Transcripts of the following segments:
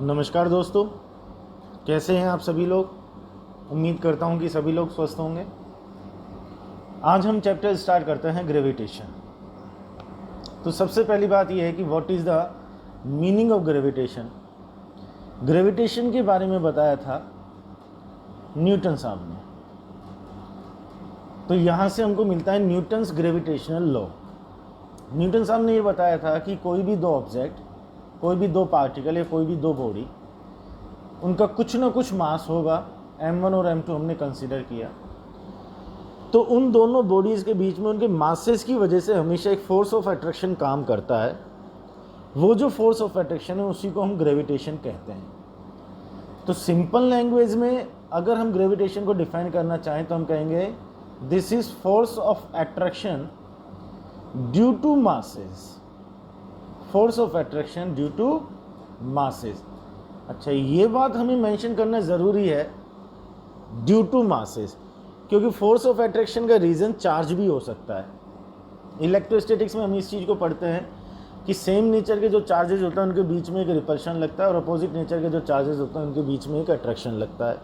नमस्कार दोस्तों, कैसे हैं आप सभी लोग। उम्मीद करता हूं कि सभी लोग स्वस्थ होंगे। आज हम चैप्टर स्टार्ट करते हैं ग्रेविटेशन। तो सबसे पहली बात यह है कि what is the meaning of gravitation. Gravitation के बारे में बताया था न्यूटन साहब ने। तो यहाँ से हमको मिलता है न्यूटन्स ग्रेविटेशनल लॉ। न्यूटन साहब ने ये बताया था कि कोई भी दो ऑब्जेक्ट, कोई भी दो पार्टिकल या कोई भी दो बॉडी, उनका कुछ ना कुछ मास होगा। m1 और m2 हमने कंसीडर किया। तो उन दोनों बॉडीज़ के बीच में उनके मासेस की वजह से हमेशा एक फोर्स ऑफ अट्रैक्शन काम करता है। वो जो फोर्स ऑफ अट्रैक्शन है उसी को हम ग्रेविटेशन कहते हैं। तो सिंपल लैंग्वेज में अगर हम ग्रेविटेशन को डिफाइन करना चाहें तो हम कहेंगे this is force of attraction due to masses. Force of attraction due to masses. अच्छा, ये बात हमें मेंशन करना ज़रूरी है, ड्यू टू मासेस, क्योंकि फोर्स ऑफ अट्रैक्शन का रीज़न चार्ज भी हो सकता है। इलेक्ट्रोस्टैटिक्स में हम इस चीज़ को पढ़ते हैं कि सेम नेचर के जो चार्जेस होते हैं उनके बीच में एक रिपल्शन लगता है और अपोजिट नेचर के जो चार्जेस होते हैं उनके बीच में एक अट्रैक्शन लगता है।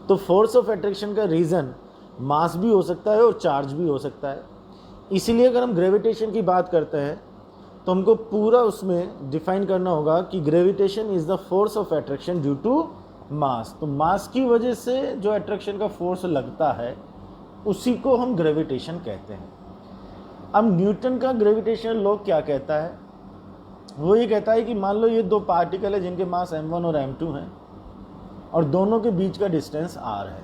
तो फोर्स ऑफ अट्रैक्शन का रीज़न मास भी हो सकता है और चार्ज भी हो सकता है। इसीलिए अगर हम ग्रेविटेशन की बात करते हैं तो हमको पूरा उसमें डिफाइन करना होगा कि gravitation is the force of attraction due to mass. तो मास की वजह से जो अट्रैक्शन का फोर्स लगता है उसी को हम ग्रेविटेशन कहते हैं। अब न्यूटन का ग्रेविटेशनल लॉ क्या कहता है? वो ये कहता है कि मान लो ये दो पार्टिकल है जिनके मास m1 और m2 हैं और दोनों के बीच का डिस्टेंस r है।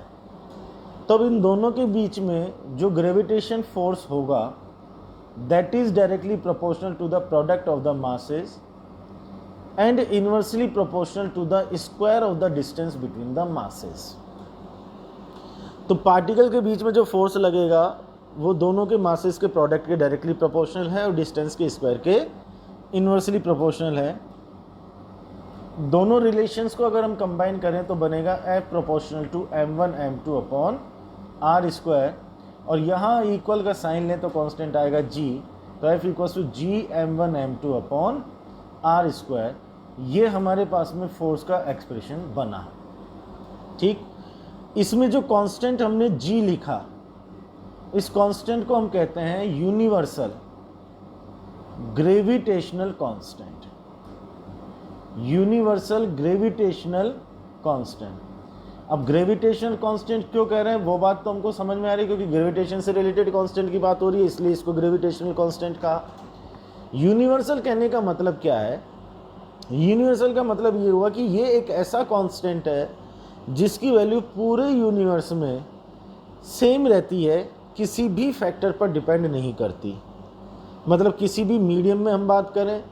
तब इन दोनों के बीच में जो ग्रेविटेशन फोर्स होगा that is directly proportional to the product of the masses and inversely proportional to the square of the distance between the masses। तो पार्टिकल के बीच में जो फोर्स लगेगा वो दोनों के मासेस के प्रोडक्ट के डायरेक्टली प्रोपोर्शनल है और डिस्टेंस के स्क्वायर के इन्वर्सली प्रोपोर्शनल है। दोनों रिलेशंस को अगर हम कंबाइन करें तो बनेगा F proportional to m1 m2 upon r square, और यहाँ इक्वल का साइन लें तो कांस्टेंट आएगा g। तो F equals to G m1 m2 upon r square. ये हमारे पास में फोर्स का एक्सप्रेशन बना। ठीक, इसमें जो कांस्टेंट हमने g लिखा, इस कांस्टेंट को हम कहते हैं universal gravitational constant. Universal gravitational constant. अब ग्रेविटेशनल कांस्टेंट क्यों कह रहे हैं वो बात तो हमको समझ में आ रही है, क्योंकि ग्रेविटेशन से रिलेटेड कांस्टेंट की बात हो रही है, इसलिए इसको ग्रेविटेशनल कांस्टेंट कहा। यूनिवर्सल कहने का मतलब क्या है? यूनिवर्सल का मतलब ये हुआ कि ये एक ऐसा कांस्टेंट है जिसकी वैल्यू पूरे यूनिवर्स में सेम रहती है, किसी भी फैक्टर पर डिपेंड नहीं करती। मतलब किसी भी मीडियम में हम बात करें,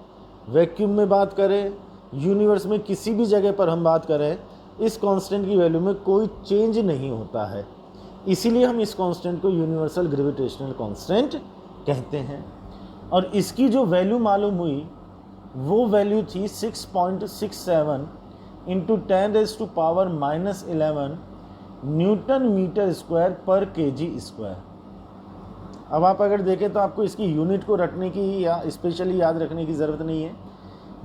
वैक्यूम में बात करें, यूनिवर्स में किसी भी जगह पर हम बात करें, इस कांस्टेंट की वैल्यू में कोई चेंज नहीं होता है। इसीलिए हम इस कांस्टेंट को यूनिवर्सल ग्रेविटेशनल कांस्टेंट कहते हैं। और इसकी जो वैल्यू मालूम हुई वो वैल्यू थी 6.67 इंटू 10⁻⁻11 न्यूटन मीटर स्क्वायर पर kg स्क्वायर। अब आप अगर देखें तो आपको इसकी यूनिट को रखने की या स्पेशली याद रखने की ज़रूरत नहीं है।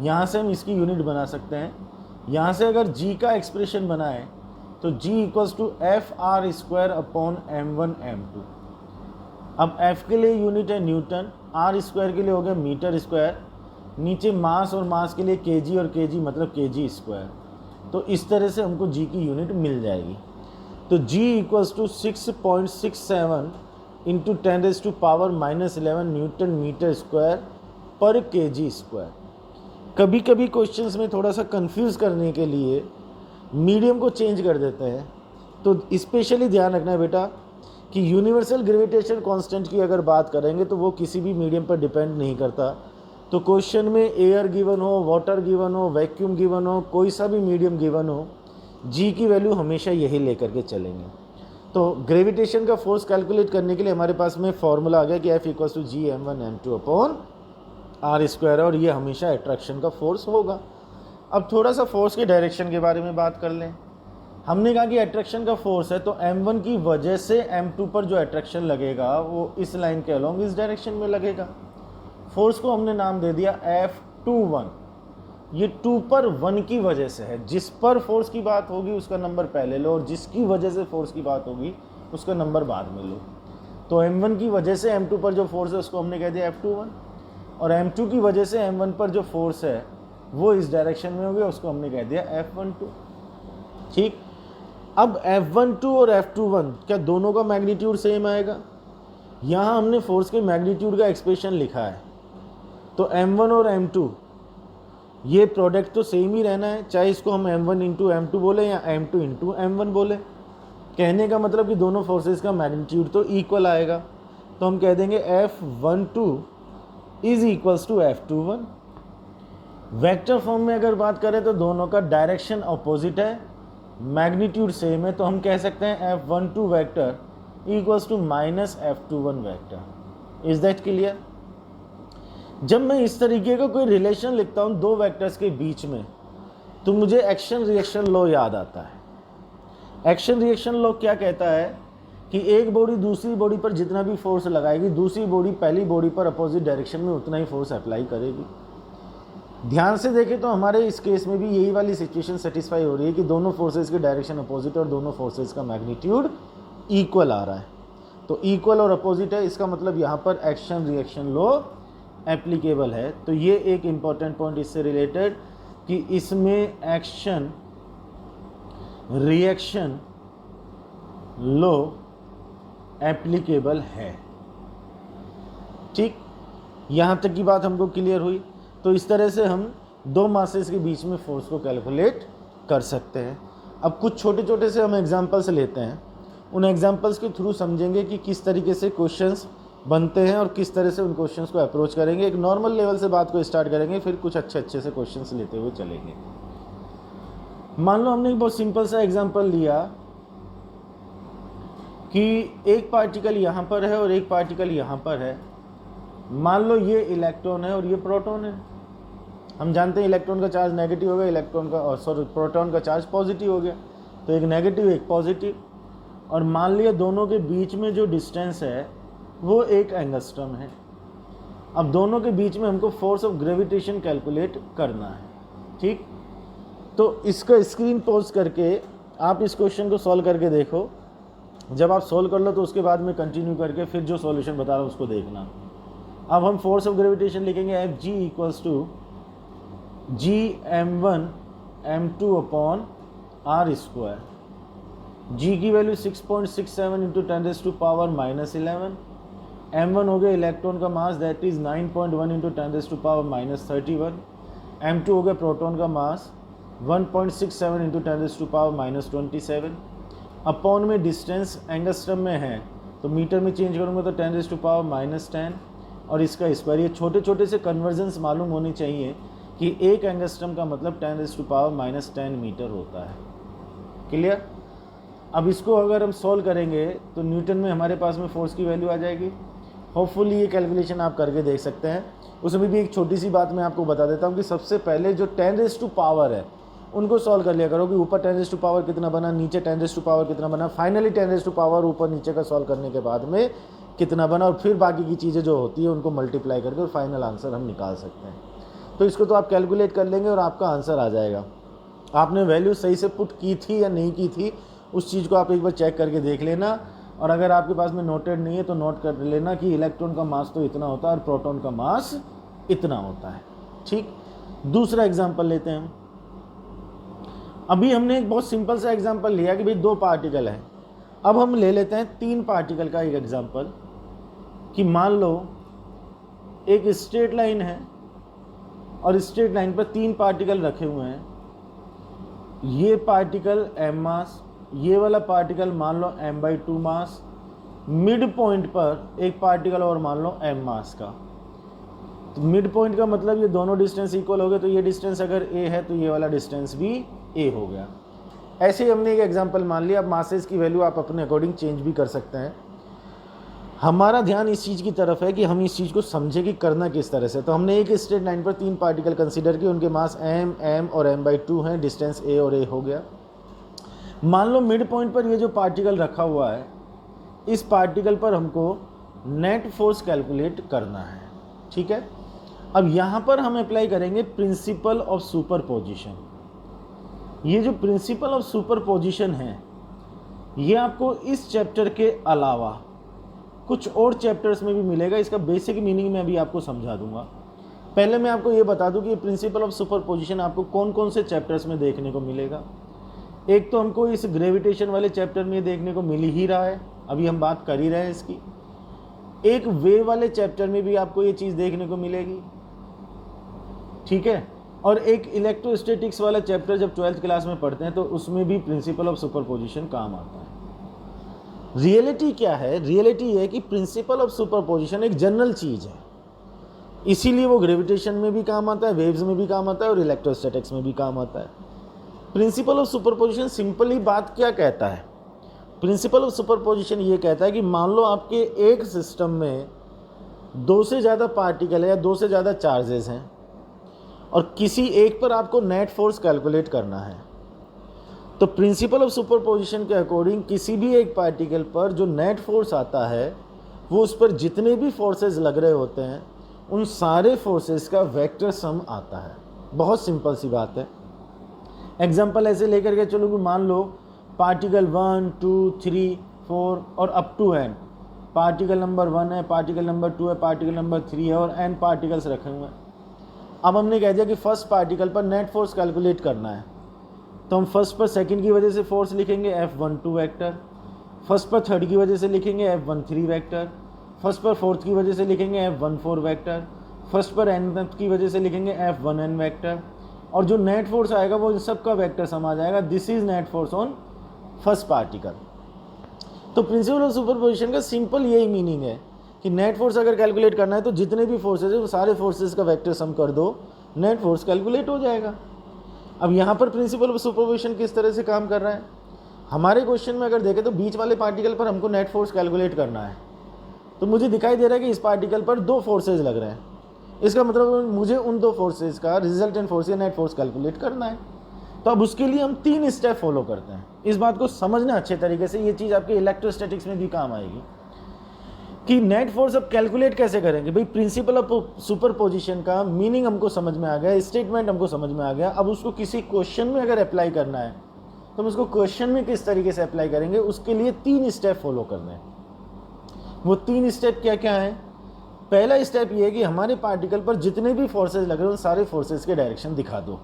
यहाँ से हम इसकी यूनिट बना सकते हैं। यहाँ से अगर g का एक्सप्रेशन बनाएं तो g equals to FR square upon m1 m2। अब F के लिए यूनिट है न्यूटन, R स्क्वायर के लिए हो गया मीटर स्क्वायर, नीचे मास और मास के लिए kg और kg मतलब kg स्क्वायर। तो इस तरह से हमको g की यूनिट मिल जाएगी। तो g equals to 6.67 into 10⁻⁻11 newton metre square पर kg स्क्वायर। कभी कभी क्वेश्चंस में थोड़ा सा कंफ्यूज करने के लिए मीडियम को चेंज कर देते हैं। तो स्पेशली ध्यान रखना है बेटा कि यूनिवर्सल ग्रेविटेशन कांस्टेंट की अगर बात करेंगे तो वो किसी भी मीडियम पर डिपेंड नहीं करता। तो क्वेश्चन में एयर गिवन हो, वाटर गिवन हो, वैक्यूम गिवन हो, कोई सा भी मीडियम गिवन हो, जी की वैल्यू हमेशा यही लेकर के चलेंगे। तो ग्रेविटेशन का फोर्स कैलकुलेट करने के लिए हमारे पास में फॉर्मूला आ गया कि F equals to G m1 m2 upon r square, और ये हमेशा अट्रैक्शन का फोर्स होगा। अब थोड़ा सा फोर्स के डायरेक्शन के बारे में बात कर लें। हमने कहा कि अट्रैक्शन का फोर्स है तो m1 की वजह से m2 पर जो अट्रैक्शन लगेगा वो इस लाइन के अलॉन्ग इस डायरेक्शन में लगेगा। फोर्स को हमने नाम दे दिया F21। ये 2 पर 1 की वजह से है। जिस पर फोर्स की बात होगी उसका नंबर पहले लो, और जिसकी वजह से फोर्स की बात होगी उसका नंबर बाद में लो। तो m1 की वजह से m2 पर जो फोर्स है उसको हमने कह दिया F21, और m2 की वजह से m1 पर जो फोर्स है वो इस डायरेक्शन में हो गया, उसको हमने कह दिया F12। ठीक, अब F12 और F21 क्या दोनों का मैग्नीट्यूड सेम आएगा? यहाँ हमने फोर्स के मैग्नीट्यूड का एक्सप्रेशन लिखा है, तो m1 और m2 ये प्रोडक्ट तो सेम ही रहना है, चाहे इसको हम m1 इंटू m2 बोले या m2 इंटू m1 बोले। कहने का मतलब कि दोनों फोर्सेस का मैग्नीट्यूड तो इक्वल आएगा, तो हम कह देंगे F12 is equals to F21। Vector form में अगर बात करें तो दोनों का डायरेक्शन अपोजिट है, मैग्नीट्यूड सेम है, तो हम कह सकते हैं F12 vector equals to minus F21 vector. Is that clear? जब मैं इस तरीके का कोई रिलेशन लिखता हूँ दो वेक्टर्स के बीच में, तो मुझे एक्शन रिएक्शन लॉ याद आता है। एक्शन रिएक्शन लॉ क्या कहता है कि एक बॉडी दूसरी बॉडी पर जितना भी फोर्स लगाएगी, दूसरी बॉडी पहली बॉडी पर अपोजिट डायरेक्शन में उतना ही फोर्स अप्लाई करेगी। ध्यान से देखें तो हमारे इस केस में भी यही वाली सिचुएशन सेटिस्फाई हो रही है कि दोनों फोर्सेस के डायरेक्शन अपोजिट और दोनों फोर्सेस का मैग्नीट्यूड इक्वल आ रहा है। तो इक्वल और अपोजिट है, इसका मतलब यहाँ पर एक्शन रिएक्शन लॉ एप्लीकेबल है। तो ये एक इम्पॉर्टेंट पॉइंट इससे रिलेटेड कि इसमें एक्शन रिएक्शन लॉ एप्लीकेबल है। ठीक, यहाँ तक की बात हमको क्लियर हुई। तो इस तरह से हम दो मासेस के बीच में फोर्स को कैलकुलेट कर सकते हैं। अब कुछ छोटे छोटे से हम एग्जांपल्स लेते हैं, उन एग्जांपल्स के थ्रू समझेंगे कि किस तरीके से क्वेश्चंस बनते हैं और किस तरह से उन क्वेश्चंस को अप्रोच करेंगे। एक नॉर्मल लेवल से बात को स्टार्ट करेंगे, फिर कुछ अच्छे से क्वेश्चंस लेते हुए चलेंगे। मान लो हमने एक बहुत सिंपल सा एग्जांपल लिया कि एक पार्टिकल यहाँ पर है और एक पार्टिकल यहाँ पर है। मान लो ये इलेक्ट्रॉन है और ये प्रोटॉन है। हम जानते हैं इलेक्ट्रॉन का चार्ज नेगेटिव हो गया, प्रोटॉन का चार्ज पॉजिटिव हो गया, तो एक नेगेटिव एक पॉजिटिव। और मान लिया दोनों के बीच में जो डिस्टेंस है वो 1 एंगस्ट्रम है। अब दोनों के बीच में हमको फोर्स ऑफ ग्रेविटेशन कैलकुलेट करना है। ठीक, तो इसका स्क्रीन पॉज करके आप इस क्वेश्चन को सॉल्व करके देखो। जब आप सॉल्व कर लो तो उसके बाद में कंटिन्यू करके फिर जो सॉल्यूशन बता रहा हूँ उसको देखना। अब हम फोर्स ऑफ ग्रेविटेशन लिखेंगे Fg equals to Gm1 m2 upon r square. G की वैल्यू 6.67 इंटू 10⁻⁻11। m1 हो गया इलेक्ट्रॉन का मास, दैट इज 9.1 इंटू 10⁻31। m2 हो गया प्रोटॉन का मास 1.67 इंटू 10⁻27। अपॉन में डिस्टेंस एंगस्ट्रम में है तो मीटर में चेंज करूँगा तो 10⁻10 और इसका स्क्वायर। ये छोटे छोटे से कन्वर्जन्स मालूम होनी चाहिए कि 1 एंगस्ट्रम का मतलब 10⁻10 मीटर होता है। क्लियर? अब इसको अगर हम सॉल्व करेंगे तो न्यूटन में हमारे पास में फोर्स की वैल्यू आ जाएगी। होपफुली ये कैलकुलेशन आप करके देख सकते हैं। उसमें भी एक छोटी सी बात मैं आपको बता देता हूँ कि सबसे पहले जो 10⁻⁻ है उनको सॉल्व कर लिया करो कि ऊपर 10⁻⁻ कितना बना, नीचे 10⁻⁻ कितना बना। फाइनली 10⁻⁻ ऊपर नीचे का सॉल्व करने के बाद में कितना बना, और फिर बाकी की चीज़ें जो होती है उनको मल्टीप्लाई करके और फाइनल आंसर हम निकाल सकते हैं। तो इसको तो आप कैलकुलेट कर लेंगे और आपका आंसर आ जाएगा। आपने वैल्यू सही से पुट की थी या नहीं की थी उस चीज़ को आप एक बार चेक करके देख लेना। और अगर आपके पास में नोटेड नहीं है तो नोट कर लेना कि इलेक्ट्रॉन का मास तो इतना होता है और प्रोटॉन का मास इतना होता है। ठीक, दूसरा एग्जाम्पल लेते हैं। अभी हमने एक बहुत सिंपल सा एग्जाम्पल लिया कि भाई 2 पार्टिकल है। अब हम ले लेते हैं 3 पार्टिकल का एक एग्जाम्पल कि मान लो एक स्ट्रेट लाइन है और स्ट्रेट लाइन पर 3 पार्टिकल रखे हुए हैं। ये पार्टिकल m मास, ये वाला पार्टिकल मान लो m/2 मास, मिड पॉइंट पर एक पार्टिकल और मान लो m मास का। तो मिड पॉइंट का मतलब ये दोनों डिस्टेंस इक्वल हो गए, तो ये डिस्टेंस अगर a है तो ये वाला डिस्टेंस भी a हो गया। ऐसे ही हमने एक एग्जांपल मान लिया। अब मासेस की वैल्यू आप अपने अकॉर्डिंग चेंज भी कर सकते हैं। हमारा ध्यान इस चीज़ की तरफ है कि हम इस चीज़ को समझे कि करना किस तरह से। तो हमने एक स्ट्रेट लाइन पर 3 पार्टिकल कंसीडर किए, उनके मास m, m और m/2 हैं, डिस्टेंस a और a हो गया। मान लो मिड पॉइंट पर ये जो पार्टिकल रखा हुआ है, इस पार्टिकल पर हमको नेट फोर्स कैलकुलेट करना है। ठीक है, अब यहाँ पर हम अप्लाई करेंगे प्रिंसिपल ऑफ सुपरपोजिशन। ये जो प्रिंसिपल ऑफ सुपरपोजिशन है ये आपको इस चैप्टर के अलावा कुछ और चैप्टर्स में भी मिलेगा। इसका बेसिक मीनिंग मैं अभी आपको समझा दूंगा। पहले मैं आपको ये बता दूं कि ये प्रिंसिपल ऑफ सुपरपोजिशन आपको कौन कौन से चैप्टर्स में देखने को मिलेगा। एक तो हमको इस ग्रेविटेशन वाले चैप्टर में देखने को मिल ही रहा है, अभी हम बात कर ही रहे हैं इसकी। एक वेव वाले चैप्टर में भी आपको ये चीज़ देखने को मिलेगी, ठीक है। और एक इलेक्ट्रोस्टैटिक्स वाला चैप्टर जब 12th क्लास में पढ़ते हैं तो उसमें भी प्रिंसिपल ऑफ सुपरपोजिशन काम आता है। रियलिटी क्या है? रियलिटी ये है कि प्रिंसिपल ऑफ सुपरपोजिशन एक जनरल चीज़ है, इसीलिए वो ग्रेविटेशन में भी काम आता है, वेव्स में भी काम आता है और इलेक्ट्रोस्टैटिक्स में भी काम आता है। प्रिंसिपल ऑफ सुपरपोजिशन सिंपली बात क्या कहता है? प्रिंसिपल ऑफ सुपरपोजिशन ये कहता है कि मान लो आपके एक सिस्टम में दो से ज़्यादा पार्टिकल है या दो से ज़्यादा चार्जेस हैं और किसी एक पर आपको नेट फोर्स कैलकुलेट करना है, तो प्रिंसिपल ऑफ सुपरपोजिशन के अकॉर्डिंग किसी भी एक पार्टिकल पर जो नेट फोर्स आता है वो उस पर जितने भी फोर्सेस लग रहे होते हैं उन सारे फोर्सेस का वेक्टर सम आता है। बहुत सिंपल सी बात है। एग्जांपल ऐसे लेकर के चलो कि मान लो पार्टिकल 1, 2, 3, 4 और up to n। Particle number 1 है, पार्टिकल नंबर 2 है, पार्टिकल नंबर 3 है और n पार्टिकल्स रखे हुए हैं। अब हमने कह दिया कि फर्स्ट पार्टिकल पर नेट फोर्स कैलकुलेट करना है, तो हम फर्स्ट पर सेकंड की वजह से फोर्स लिखेंगे F12 वेक्टर, फर्स्ट पर थर्ड की वजह से लिखेंगे F13 वेक्टर, फर्स्ट पर फोर्थ की वजह से लिखेंगे F14 वेक्टर, फर्स्ट पर nth की वजह से लिखेंगे F1n वेक्टर, और जो नेट फोर्स आएगा वो इन सब का वेक्टर सम आ जाएगा। This is net force on first particle. तो प्रिंसिपल ऑफ सुपरपोजिशन का सिंपल यही मीनिंग है कि नेट फोर्स अगर कैलकुलेट करना है तो जितने भी फोर्सेज है वो सारे फोर्सेज का वेक्टर सम कर दो, नेट फोर्स कैलकुलेट हो जाएगा। अब यहाँ पर प्रिंसिपल ऑफ सुपरपोजिशन किस तरह से काम कर रहा है? हमारे क्वेश्चन में अगर देखें तो बीच वाले पार्टिकल पर हमको नेट फोर्स कैलकुलेट करना है, तो मुझे दिखाई दे रहा है कि इस पार्टिकल पर दो फोर्सेज लग रहे हैं। इसका मतलब मुझे उन दो फोर्सेज का रिजल्टेंट फोर्स या नेट फोर्स कैलकुलेट करना है। तो अब उसके लिए हम 3 स्टेप फॉलो करते हैं। इस बात को समझना अच्छे तरीके से, ये चीज़ आपके इलेक्ट्रोस्टैटिक्स में भी काम आएगी कि नेट फोर्स अब कैलकुलेट कैसे करेंगे। भाई प्रिंसिपल ऑफ सुपरपोजिशन का मीनिंग हमको समझ में आ गया, स्टेटमेंट हमको समझ में आ गया। अब उसको किसी क्वेश्चन में अगर अप्लाई करना है तो हम उसको क्वेश्चन में किस तरीके से अप्लाई करेंगे, उसके लिए 3 स्टेप फॉलो करने हैं। वो 3 स्टेप क्या क्या है? पहला स्टेप ये है कि हमारे पार्टिकल पर जितने भी फोर्सेज लग रहे हैं उन सारे फोर्सेज के डायरेक्शन दिखा दो।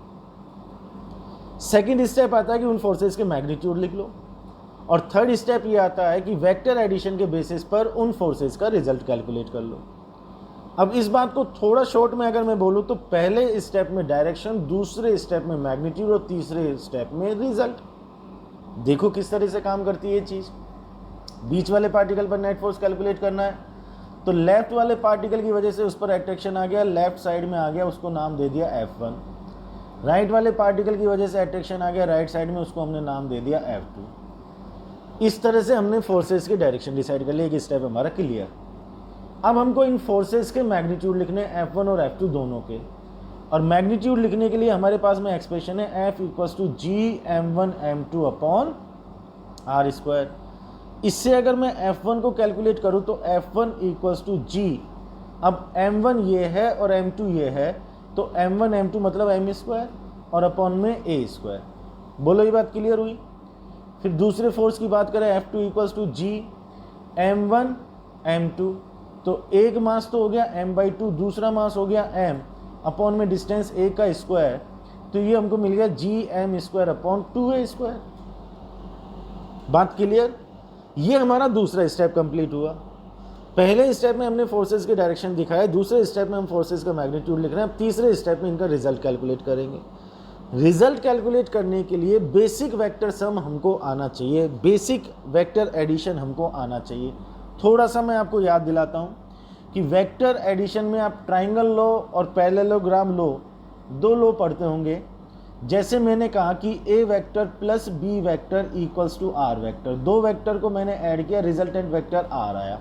सेकंड स्टेप आता है कि उन फोर्सेज के मैग्नीट्यूड लिख लो। और थर्ड स्टेप ये आता है कि वेक्टर एडिशन के बेसिस पर उन फोर्सेज का रिजल्ट कैलकुलेट कर लो। अब इस बात को थोड़ा शॉर्ट में अगर मैं बोलूँ तो पहले स्टेप में डायरेक्शन, दूसरे स्टेप में मैग्नीट्यूड और तीसरे स्टेप में रिजल्ट। देखो किस तरह से काम करती है ये चीज़। बीच वाले पार्टिकल पर नेट फोर्स कैलकुलेट करना है तो लेफ्ट वाले पार्टिकल की वजह से उस पर अट्रैक्शन आ गया, लेफ्ट साइड में आ गया, उसको नाम दे दिया F1। राइट वाले पार्टिकल की वजह से अट्रैक्शन आ गया राइट साइड में, उसको हमने नाम दे दिया F2। इस तरह से हमने फोर्सेस के डायरेक्शन डिसाइड कर लिया। एक स्टेप हमारा क्लियर। अब हमको इन फोर्सेस के मैग्नीट्यूड लिखने F1 और F2 दोनों के, और मैग्नीट्यूड लिखने के लिए हमारे पास में एक्सप्रेशन है F = Gm1m2 अपॉन r²। इससे अगर मैं F1 को कैलकुलेट करूं तो F1 = G, अब M1 ये है और M2 ये है, तो M1 M2 मतलब m² और अपॉन में a²। बोलो ये बात क्लियर हुई? फिर दूसरे फोर्स की बात करें F2 = G M1 M2, तो एक मास तो हो गया m/2, दूसरा मास हो गया m, अपॉन में डिस्टेंस a का स्क्वायर, तो ये हमको मिल गया Gm² अपॉन 2a²। बात क्लियर? ये हमारा दूसरा स्टेप कंप्लीट हुआ। पहले स्टेप में हमने फोर्सेस के डायरेक्शन दिखाया, दूसरे स्टेप में हम फोर्सेस का मैग्नीट्यूड लिख रहे हैं। अब तीसरे स्टेप में इनका रिजल्ट कैलकुलेट करेंगे। रिजल्ट कैलकुलेट करने के लिए बेसिक वेक्टर सम हमको आना चाहिए, बेसिक वेक्टर एडिशन हमको आना चाहिए। थोड़ा सा मैं आपको याद दिलाता हूँ कि वेक्टर एडिशन में आप ट्राइंगल लॉ और पैरेललोग्राम लॉ, 2 लॉ पढ़ते होंगे। जैसे मैंने कहा कि a vector plus b vector equals to r vector, 2 vector को मैंने ऐड किया, रिजल्टेंट वेक्टर r आया।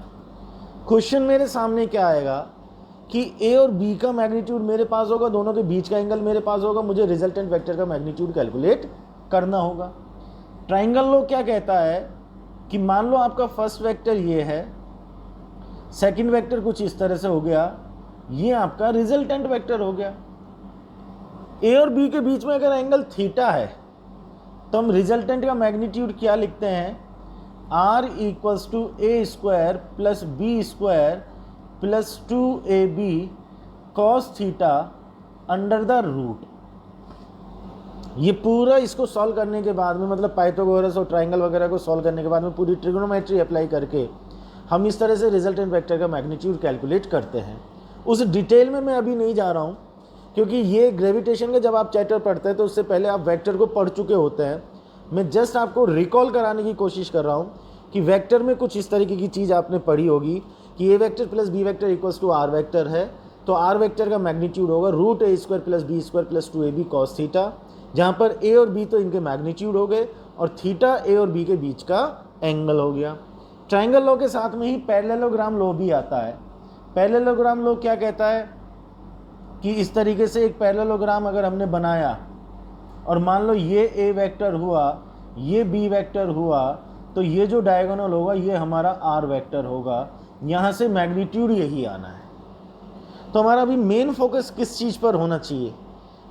क्वेश्चन मेरे सामने क्या आएगा कि a और b का मैग्नीट्यूड मेरे पास होगा, दोनों के बीच का एंगल मेरे पास होगा, मुझे रिजल्टेंट वेक्टर का मैग्नीट्यूड कैलकुलेट करना होगा। ट्राइंगल लॉ क्या कहता है कि मान लो आपका फर्स्ट वेक्टर ये है, सेकंड वेक्टर कुछ इस तरह से हो गया, ये आपका रिजल्टेंट वेक्टर हो गया। ए और बी के बीच में अगर एंगल थीटा है तो हम रिजल्टेंट का मैग्नीट्यूड क्या लिखते हैं, r equals to a square plus B square plus 2ab cos theta under the root. ये पूरा इसको सॉल्व करने के बाद में, मतलब पाइथागोरस और ट्राइंगल वगैरह को सॉल्व करने के बाद में पूरी ट्रिग्नोमेट्री अप्लाई करके हम इस तरह से रिजल्टेंट वेक्टर का मैग्नीट्यूड कैलकुलेट करते हैं। उस डिटेल में मैं अभी नहीं जा रहा हूँ, क्योंकि ये ग्रेविटेशन का जब आप चैप्टर पढ़ते हैं तो उससे पहले आप वेक्टर को पढ़ चुके होते हैं। मैं जस्ट आपको रिकॉल कराने की कोशिश कर रहा हूँ कि वेक्टर में कुछ इस तरीके की चीज़ आपने पढ़ी होगी कि A vector plus B vector equals to R vector है, तो आर वेक्टर का मैग्नीट्यूड होगा रूट ए square plus B square plus 2ab cos theta, जहाँ पर ए और बी तो इनके मैग्नीट्यूड हो गए और थीटा ए और बी के बीच का एंगल हो गया। ट्राइंगल लॉ के साथ में ही पैरेललोग्राम लॉ भी आता है। पैरेललोग्राम लॉ क्या कहता है कि इस तरीके से एक पैरेललोग्राम अगर हमने बनाया और मान लो ये ए वेक्टर हुआ, ये बी वेक्टर हुआ, तो ये जो डायगोनल होगा ये हमारा आर वेक्टर होगा। यहाँ से मैग्नीट्यूड यही आना है। तो हमारा अभी मेन फोकस किस चीज़ पर होना चाहिए,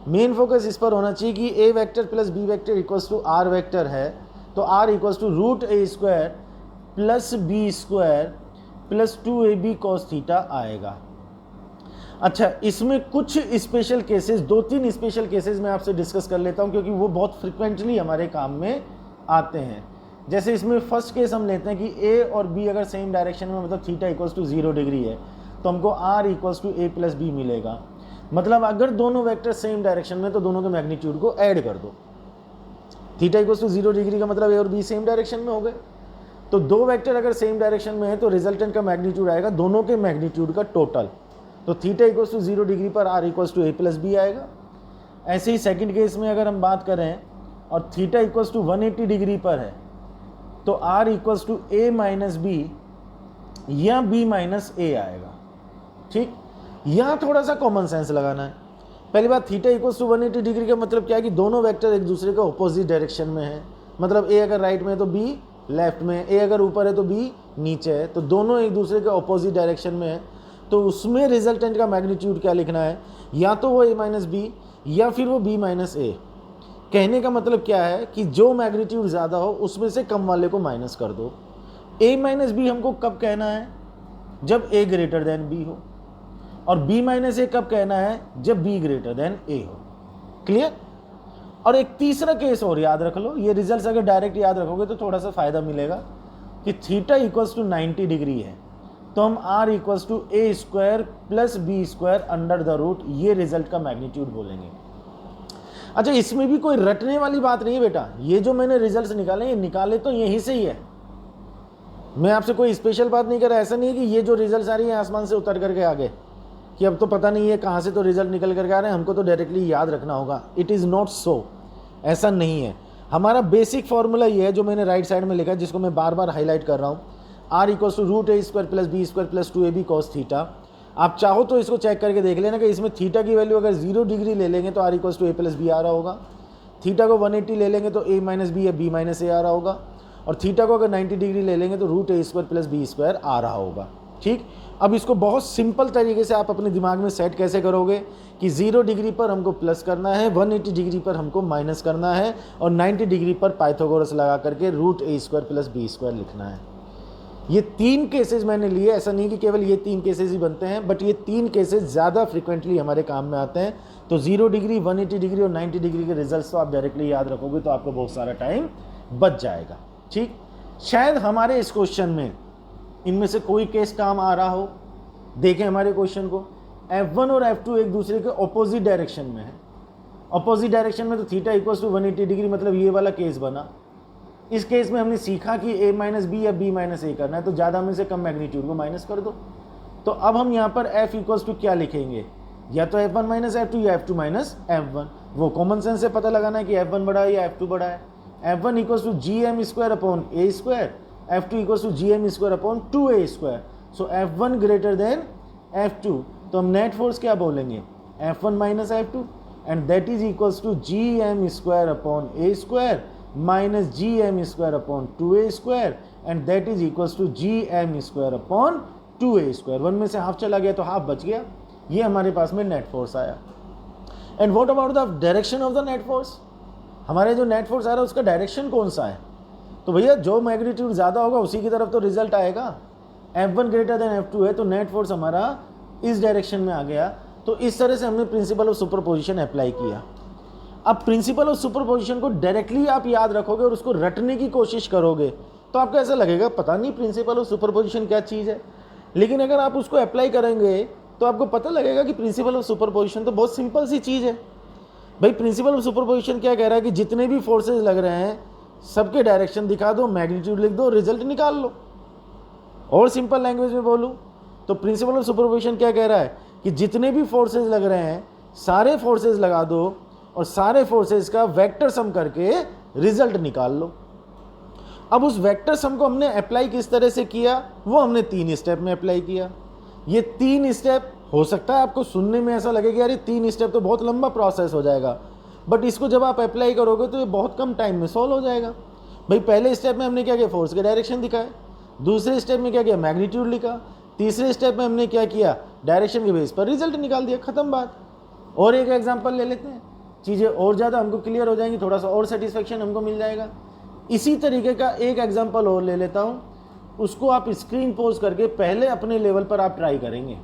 मेन फोकस इस पर होना चाहिए कि A vector plus B vector equals to R vector है, तो are equals to root A square plus B square plus 2ab cos theta आएगा। अच्छा, इसमें कुछ स्पेशल केसेस, 2-3 स्पेशल केसेस मैं आपसे डिस्कस कर लेता हूं, क्योंकि वो बहुत फ्रिक्वेंटली हमारे काम में आते हैं। जैसे इसमें फर्स्ट केस हम लेते हैं कि ए और बी अगर सेम डायरेक्शन में, मतलब थीटा इक्वल्स टू 0 डिग्री है, तो हमको r equals to A plus b मिलेगा। मतलब अगर दोनों वेक्टर सेम डायरेक्शन में तो दोनों के मैग्नीट्यूड को ऐड कर दो। थीटा इक्वल्स टू 0 डिग्री का मतलब ए और बी सेम डायरेक्शन में हो गए, तो दो वेक्टर अगर सेम डायरेक्शन में है तो रिजल्टेंट का मैग्नीट्यूड आएगा दोनों के मैग्नीट्यूड का टोटल। तो थीटा इक्वल्स टू 0 डिग्री पर r equals to A plus b आएगा। ऐसे ही सेकंड केस में अगर हम बात करें और थीटा इक्वल्स टू 180 डिग्री पर है, तो are equals to a minus B या बी माइनस ए आएगा। ठीक, यहाँ थोड़ा सा कॉमन सेंस लगाना है। पहली बात, थीटा इक्वल्स टू 180 डिग्री का मतलब क्या है कि दोनों वेक्टर एक दूसरे के ऑपोजिट डायरेक्शन में है। मतलब ए अगर राइट में है तो बी लेफ्ट में, ए अगर ऊपर है तो बी नीचे है, तो दोनों एक दूसरे के ऑपोजिट डायरेक्शन में है। तो उसमें रिजल्टेंट का मैग्नीट्यूड क्या लिखना है, या तो वो ए माइनस बी या फिर वो बी माइनस ए। कहने का मतलब क्या है कि जो मैग्नीट्यूड ज़्यादा हो उसमें से कम वाले को माइनस कर दो। ए माइनस बी हमको कब कहना है, जब ए ग्रेटर देन बी हो, और बी माइनस ए कब कहना है, जब बी ग्रेटर देन ए हो। क्लियर। और एक तीसरा केस और याद रख लो, ये रिजल्ट्स अगर डायरेक्ट याद रखोगे तो थोड़ा सा फायदा मिलेगा कि थीटा इक्वल्स टू 90 डिग्री है, तो हम r equals to a square plus B square under the root, ये रिजल्ट का मैग्नीट्यूड बोलेंगे। अच्छा, इसमें भी कोई रटने वाली बात नहीं है बेटा, ये जो मैंने रिजल्ट्स निकाले, ये निकाले तो यहीं से ही है। मैं आपसे कोई स्पेशल बात नहीं कर रहा। ऐसा नहीं है कि ये जो रिजल्ट्स आ रही है आसमान से उतर करके आ गए कि अब तो पता नहीं है कहाँ से तो रिजल्ट निकल करके आ रहे हैं, हमको तो डायरेक्टली याद रखना होगा। इट इज़ नॉट सो, ऐसा नहीं है। हमारा बेसिक फॉर्मूला ये है जो मैंने राइट साइड में लिखा है, जिसको मैं बार बार हाईलाइट कर रहा हूँ, r equals to root A square plus B square plus 2ab cos theta. आप चाहो तो इसको चेक करके देख लेना कि इसमें थीटा की वैल्यू अगर 0 डिग्री ले लेंगे तो are equals to A plus B आ रहा होगा, थीटा को 180 ले लेंगे तो ए माइनस बी या बी माइनस ए आ रहा होगा, और थीटा को अगर 90 डिग्री ले लेंगे तो रूट ए स्क्वायर प्लस बी स्क्वायर आ रहा होगा। ठीक, अब इसको बहुत सिंपल तरीके से आप अपने दिमाग में सेट कैसे करोगे कि 0 डिग्री पर हमको प्लस करना है, 180 डिग्री पर हमको माइनस करना है, और 90 डिग्री पर पाइथागोरस लगा करके रूट ए स्क्वायर प्लस बी स्क्वायर लिखना है। ये 3 केसेस मैंने लिए, ऐसा नहीं कि केवल ये 3 केसेस ही बनते हैं, बट ये 3 केसेस ज़्यादा फ्रिक्वेंटली हमारे काम में आते हैं। तो 0 डिग्री, 180 डिग्री और 90 डिग्री के रिजल्ट्स तो आप डायरेक्टली याद रखोगे तो आपको बहुत सारा टाइम बच जाएगा। ठीक, शायद हमारे इस क्वेश्चन में इनमें से कोई केस काम आ रहा हो। देखें हमारे क्वेश्चन को, F1 और F2 एक दूसरे के ऑपोजिट डायरेक्शन में है। ऑपोजिट डायरेक्शन में तो थीटा इक्वल्स टू 180 डिग्री, मतलब ये वाला केस बना। इस केस में हमने सीखा कि a माइनस बी या b माइनस ए करना है, तो ज़्यादा में से कम मैग्नीट्यूड को माइनस कर दो। तो अब हम यहाँ पर f इक्वल्स टू क्या लिखेंगे, या तो F1 माइनस F2 या F2 माइनस F1। वो कॉमन सेंस से पता लगाना है कि F1 बड़ा है या F2 बड़ा है। F1 equals to G m square upon a square, F2 equals to G m square upon 2a square. So F1 greater than F2, तो हम नेट फोर्स क्या बोलेंगे, F1 minus F2, and that is equals to G m square upon a square minus G m square upon 2a square, and that is equals to G m square upon 2a square. 1 में से half चला गया तो half बच गया। ये हमारे पास में नेट फोर्स आया। And what about the direction of the net force, हमारे जो नेट फोर्स आ रहा है उसका डायरेक्शन कौन सा है? तो भैया जो मैग्नीट्यूड ज़्यादा होगा उसी की तरफ तो रिजल्ट आएगा। F1 ग्रेटर देन F2 है तो नेट फोर्स हमारा इस डायरेक्शन में आ गया। तो इस तरह से हमने प्रिंसिपल ऑफ सुपरपोजिशन अप्लाई किया। अब प्रिंसिपल ऑफ सुपरपोजिशन को डायरेक्टली आप याद रखोगे और उसको रटने की कोशिश करोगे तो आपको ऐसा लगेगा पता नहीं प्रिंसिपल ऑफ सुपरपोजिशन क्या चीज़ है, लेकिन अगर आप उसको अप्लाई करेंगे तो आपको पता लगेगा कि प्रिंसिपल ऑफ सुपरपोजिशन तो बहुत सिंपल सी चीज़ है। भाई प्रिंसिपल ऑफ सुपरपोजिशन क्या कह रहा है कि जितने भी फोर्सेज लग रहे हैं सबके डायरेक्शन दिखा दो, मैग्नीट्यूड लिख दो, रिजल्ट निकाल लो। और सिंपल लैंग्वेज में बोलूँ तो प्रिंसिपल ऑफ सुपरपोजिशन क्या कह रहा है कि जितने भी फोर्सेज लग रहे हैं सारे फोर्सेज लगा दो और सारे फोर्सेज का वेक्टर सम करके रिजल्ट निकाल लो। अब उस वेक्टर सम को हमने अप्लाई किस तरह से किया वो हमने 3 स्टेप में अप्लाई किया। ये 3 स्टेप हो सकता है आपको सुनने में ऐसा लगे कि यार ये 3 स्टेप तो बहुत लंबा प्रोसेस हो जाएगा, बट इसको जब आप अप्लाई करोगे तो ये बहुत कम टाइम में सॉल्व हो जाएगा। भाई पहले स्टेप में हमने क्या किया, फोर्स के डायरेक्शन दिखाए। दूसरे स्टेप में क्या किया, मैग्नीट्यूड लिखा। तीसरे स्टेप में हमने क्या किया, डायरेक्शन के बेस पर रिजल्ट निकाल दिया, खत्म बात। और एक एग्जांपल ले लेते हैं, चीज़ें और ज़्यादा हमको क्लियर हो जाएंगी, थोड़ा सा और सेटिस्फेक्शन हमको मिल जाएगा। इसी तरीके का एक एग्जांपल और ले लेता हूँ, उसको आप स्क्रीन पोज करके पहले अपने लेवल पर आप ट्राई करेंगे।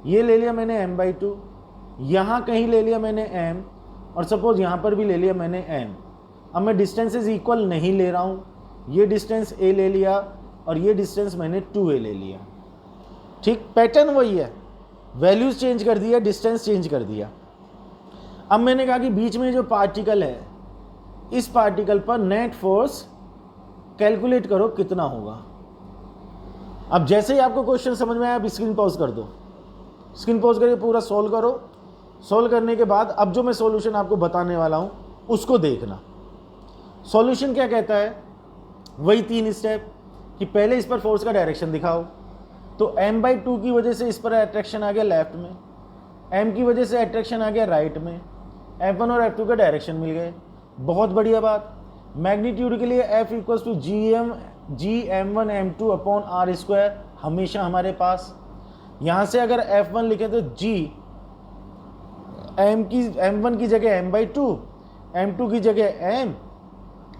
ये ले लिया मैंने m/2, यहाँ कहीं ले लिया मैंने m, और सपोज यहाँ पर भी ले लिया मैंने m। अब मैं डिस्टेंसेस इक्वल नहीं ले रहा हूँ, ये डिस्टेंस a ले लिया और ये डिस्टेंस मैंने 2a ले लिया। ठीक, पैटर्न वही है, वैल्यूज चेंज कर दिया, डिस्टेंस चेंज कर दिया। अब मैंने कहा कि बीच में जो पार्टिकल है इस पार्टिकल पर नेट फोर्स कैलकुलेट करो कितना होगा। अब जैसे ही आपको क्वेश्चन समझ में आया आप स्क्रीन पॉज कर दो, स्क्रीन पॉज करके पूरा सोल्व करो। सोल्व करने के बाद अब जो मैं सॉल्यूशन आपको बताने वाला हूं उसको देखना। सॉल्यूशन क्या कहता है, वही 3 स्टेप कि पहले इस पर फोर्स का डायरेक्शन दिखाओ। तो m/2 की वजह से इस पर अट्रैक्शन आ गया लेफ्ट में, m की वजह से अट्रैक्शन आ गया राइट में, F1 और F2 का डायरेक्शन मिल गए, बहुत बढ़िया बात। मैग्नीट्यूड के लिए F = Gm1m2/r² हमेशा हमारे पास। यहाँ से अगर F1 लिखे तो m1 की जगह m/2, m2 की जगह m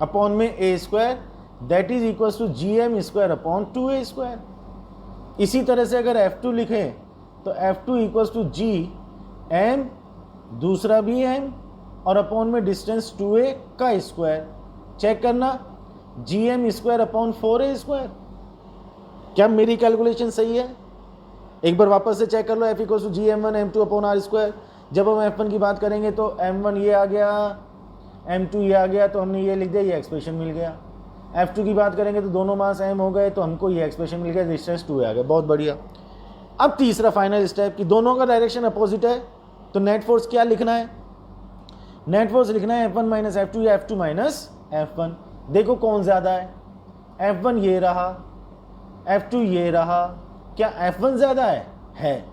अपॉन में a², that is equal to Gm²/2a²। इसी तरह से अगर F2 लिखें तो F2 = Gm, दूसरा भी m और अपॉन में डिस्टेंस 2a का स्क्वायर। चेक करना, Gm²/4a²। क्या मेरी कैलकुलेशन सही है? एक बार वापस से चेक कर लो, F = Gm1m2/r²। जब हम F1 की बात करेंगे तो m1 ये आ गया, m2 ये आ गया, तो हमने ये लिख दिया, ये एक्सप्रेशन मिल गया। F2 की बात करेंगे तो दोनों मास m हो गए तो हमको ये एक्सप्रेशन मिल गया, डिस्टेंस 2 आ गया, बहुत बढ़िया। अब तीसरा फाइनल स्टेप कि दोनों का डायरेक्शन अपोजिट है तो नेट फोर्स क्या लिखना है, नेट फोर्स लिखना है F1 - F2 या F2 - F1। देखो कौन ज़्यादा है, F1 ये रहा, F2 ये रहा, क्या F1 ज़्यादा है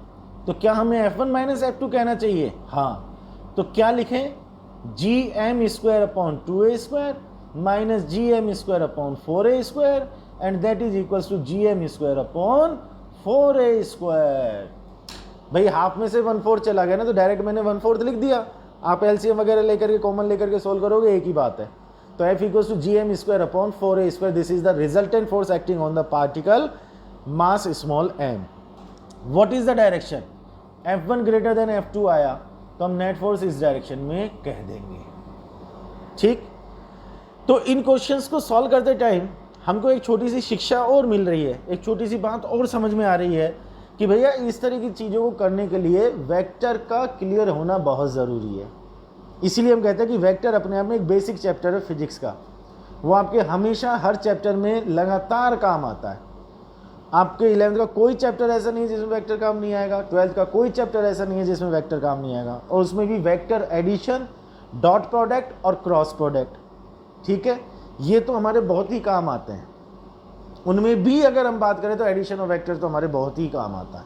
तो क्या हमें F1 - F2 कहना चाहिए? हाँ, तो क्या लिखें, Gm²/2a² - Gm²/4a² and that is equal to Gm²/4a²। भाई हाफ में से 1/4 चला गया ना, तो डायरेक्ट मैंने 1/4 लिख दिया। आप एलसीएम वगैरह लेकर के कॉमन लेकर के सोल्व करोगे, एक ही बात है। तो F = Gm²/4a², this is the resultant force acting on the particle mass small m। What is the direction, F1 greater than F2 आया तो हम नेट फोर्स इस डायरेक्शन में कह देंगे। ठीक, तो इन क्वेश्चंस को सॉल्व करते टाइम हमको एक छोटी सी शिक्षा और मिल रही है, एक छोटी सी बात और समझ में आ रही है कि भैया इस तरह की चीज़ों को करने के लिए वेक्टर का क्लियर होना बहुत ज़रूरी है। इसीलिए हम कहते हैं कि वेक्टर अपने आप में एक बेसिक चैप्टर है फिजिक्स का, वो आपके हमेशा हर चैप्टर में लगातार काम आता है। आपके 11th का कोई चैप्टर ऐसा नहीं है जिसमें वेक्टर काम नहीं आएगा, 12th का कोई चैप्टर ऐसा नहीं है जिसमें वेक्टर काम नहीं आएगा, और उसमें भी वेक्टर एडिशन, डॉट प्रोडक्ट और क्रॉस प्रोडक्ट। ठीक है, ये तो हमारे बहुत ही काम आते हैं। उनमें भी अगर हम बात करें तो एडिशन ऑफ वेक्टर तो हमारे बहुत ही काम आता है।